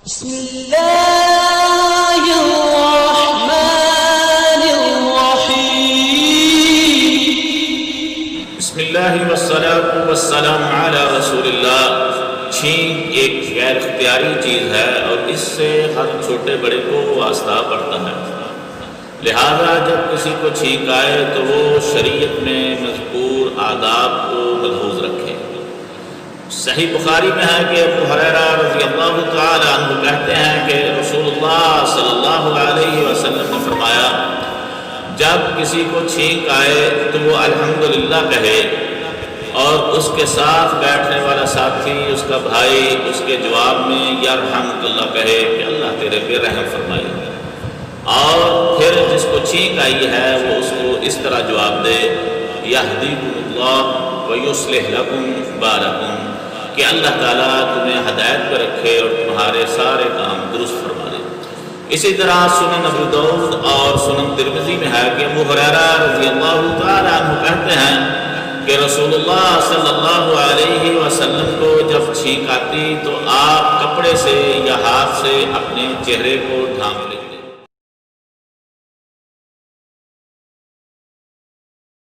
بسم اللہ الرحمن الرحیم بسم اللہ والصلاة والسلام علی رسول اللہ۔ چھینک ایک غیر اختیاری چیز ہے اور اس سے ہر چھوٹے بڑے کو واسطہ پڑتا ہے، لہذا جب کسی کو چھینک آئے تو وہ شریعت میں مذکور آداب کو ملحوظ رکھے۔ صحیح بخاری میں ہے کہ ابو ہریرہ رضی اللہ تعالی عنہ کہتے ہیں کہ رسول اللہ صلی اللہ علیہ وسلم نے فرمایا، جب کسی کو چھینک آئے تو وہ الحمدللہ کہے، اور اس کے ساتھ بیٹھنے والا ساتھی، اس کا بھائی، اس کے جواب میں یرحمک اللہ کہے کہ اللہ تیرے پہ رحم فرمائے، اور پھر جس کو چھینک آئی ہے وہ اس کو اس طرح جواب دے، یہدیکم اللہ ویصلح لکم بالکم، کہ اللہ تعالیٰ تمہیں ہدایت پر رکھے اور تمہارے سارے کام درست فرما دے۔ اسی طرح سنن ابو داؤد اور سنن ترمذی میں ہے کہ ابو ہریرہ رضی اللہ تعالی عنہ کہتے ہیں کہ رسول اللہ صلی اللہ علیہ وسلم کو جب چھینک آتی تو آپ کپڑے سے یا ہاتھ سے اپنے چہرے کو ڈھانپ لیتے۔